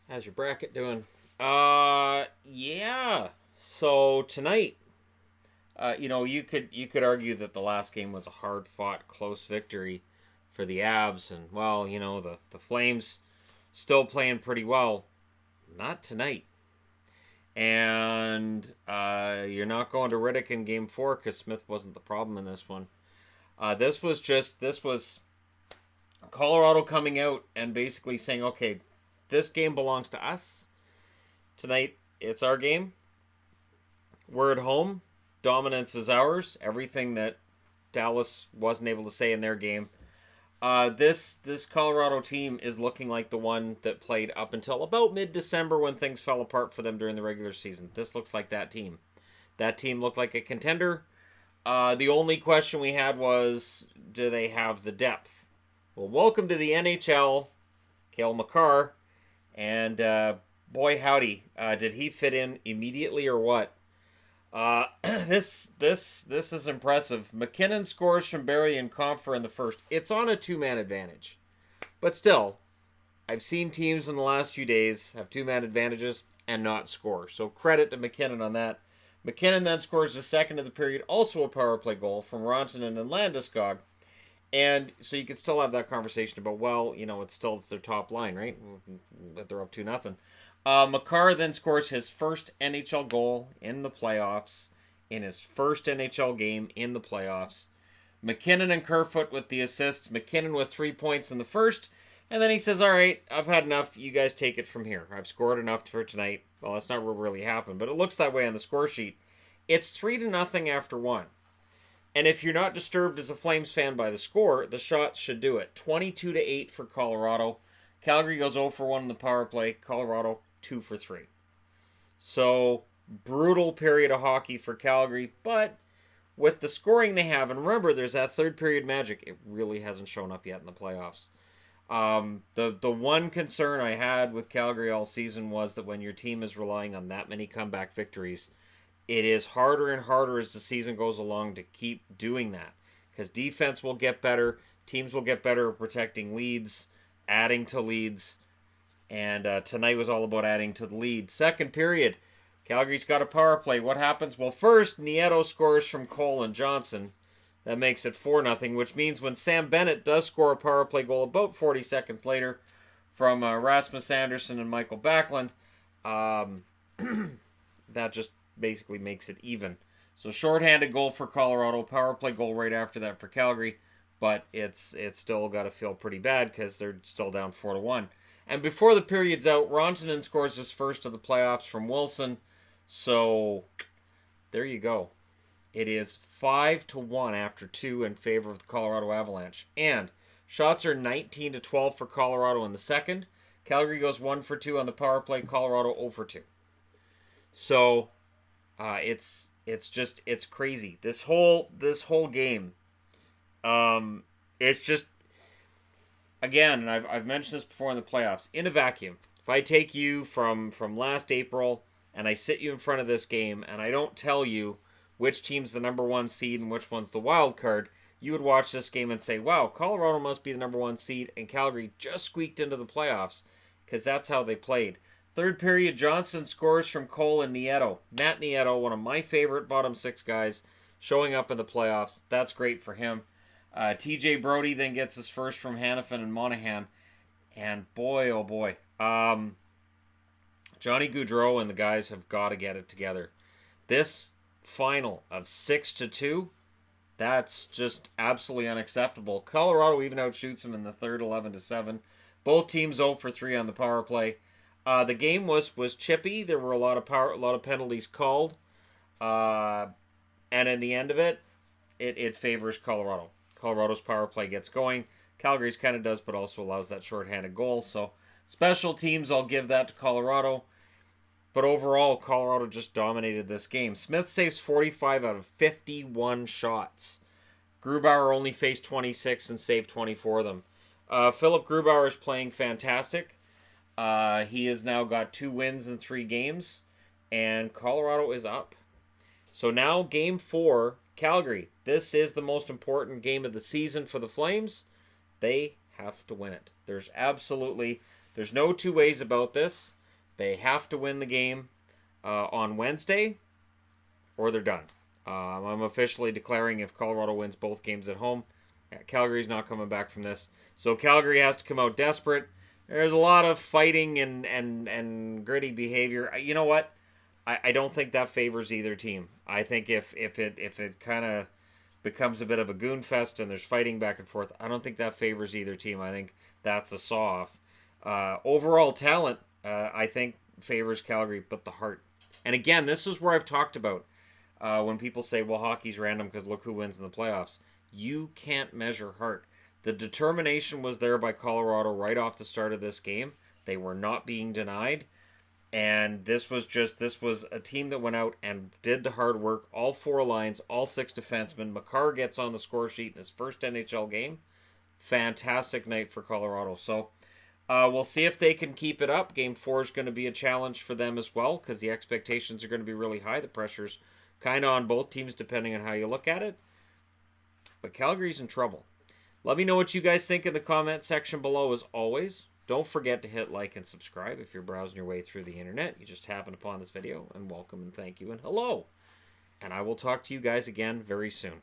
How's your bracket doing? Yeah. So tonight, you could argue that the last game was a hard fought, close victory for the Avs, and well, the Flames still playing pretty well. Not tonight, and you're not going to Riddick in Game 4 because Smith wasn't the problem in this one. This was Colorado coming out and basically saying, okay, this game belongs to us tonight. It's our game. We're at home. Dominance is ours. Everything that Dallas wasn't able to say in their game. This Colorado team is looking like the one that played up until about mid-December when things fell apart for them during the regular season. This looks like that team. That team looked like a contender. The only question we had was, do they have the depth? Well, welcome to the NHL, Cale Makar, and boy howdy, did he fit in immediately or what? This is impressive. McKinnon scores from Barrie and Compher in the first. It's on a two-man advantage, but still, I've seen teams in the last few days have two-man advantages and not score. So credit to McKinnon on that. McKinnon then scores the second of the period, also a power play goal from Rantanen and Landeskog. And so you could still have that conversation about, well, it's their top line, right? But they're up 2-0. Makar then scores his first NHL goal in the playoffs, in his first NHL game in the playoffs. McKinnon and Kerfoot with the assists. McKinnon with 3 points in the first. And then he says, all right, I've had enough. You guys take it from here. I've scored enough for tonight. Well, that's not what really happened, but it looks that way on the score sheet. It's 3-0 after one. And if you're not disturbed as a Flames fan by the score, the shots should do it. 22-8 for Colorado. Calgary goes 0 for 1 in the power play. Colorado 2 for 3. So, brutal period of hockey for Calgary, but with the scoring they have, and remember, there's that third period magic. It really hasn't shown up yet in the playoffs. The one concern I had with Calgary all season was that when your team is relying on that many comeback victories, it is harder and harder as the season goes along to keep doing that, because defense will get better, teams will get better at protecting leads, adding to leads, and tonight was all about adding to the lead. Second period, Calgary's got a power play. What happens? Well, first, Nieto scores from Cole and Johnson. That makes it 4-0, which means when Sam Bennett does score a power play goal about 40 seconds later from Rasmus Anderson and Michael Backlund, that just basically makes it even. So shorthanded goal for Colorado, power play goal right after that for Calgary, but it's still got to feel pretty bad because they're still down 4-1. And before the period's out, Rantanen scores his first of the playoffs from Wilson. So there you go. It is 5-1 after 2 in favor of the Colorado Avalanche. And shots are 19-12 for Colorado in the second. Calgary goes 1 for 2 on the power play. Colorado 0 for 2. So it's crazy. This whole game, it's just, again, and I've mentioned this before in the playoffs. In a vacuum, if I take you from last April and I sit you in front of this game and I don't tell you which team's the number one seed and which one's the wild card, you would watch this game and say, wow, Colorado must be the number one seed, and Calgary just squeaked into the playoffs, because that's how they played. Third period, Johnson scores from Cole and Nieto. Matt Nieto, one of my favorite bottom six guys, showing up in the playoffs. That's great for him. TJ Brody then gets his first from Hannafin and Monahan. And boy, oh boy. Johnny Gaudreau and the guys have got to get it together. This final of 6-2, that's just absolutely unacceptable. Colorado even outshoots them in the third 11-7. Both teams 0 for 3 on the power play. The game was chippy. There were a lot of penalties called, and in the end of it, it favors Colorado. Colorado's power play gets going. Calgary's kind of does, but also allows that shorthanded goal. So special teams, I'll give that to Colorado. But overall, Colorado just dominated this game. Smith saves 45 out of 51 shots. Grubauer only faced 26 and saved 24 of them. Philip Grubauer is playing fantastic. He has now got 2 wins in 3 games, and Colorado is up. So now game 4, Calgary. This is the most important game of the season for the Flames. They have to win it. There's absolutely There's no two ways about this. They have to win the game on Wednesday, or they're done. I'm officially declaring if Colorado wins both games at home, Calgary's not coming back from this. So Calgary has to come out desperate. There's a lot of fighting and gritty behavior. You know what? I don't think that favors either team. I think if it kind of becomes a bit of a goon fest and there's fighting back and forth, I don't think that favors either team. I think that's a saw-off. Overall talent, I think, favors Calgary, but the heart. And again, this is where I've talked about when people say, well, hockey's random because look who wins in the playoffs. You can't measure heart. The determination was there by Colorado right off the start of this game. They were not being denied. And this was a team that went out and did the hard work. All 4 lines, all 6 defensemen. Makar gets on the score sheet in his first NHL game. Fantastic night for Colorado. So we'll see if they can keep it up. Game 4 is going to be a challenge for them as well because the expectations are going to be really high. The pressure's kind of on both teams depending on how you look at it. But Calgary's in trouble. Let me know what you guys think in the comment section below as always. Don't forget to hit like and subscribe if you're browsing your way through the internet. You just happened upon this video, and welcome and thank you and hello. And I will talk to you guys again very soon.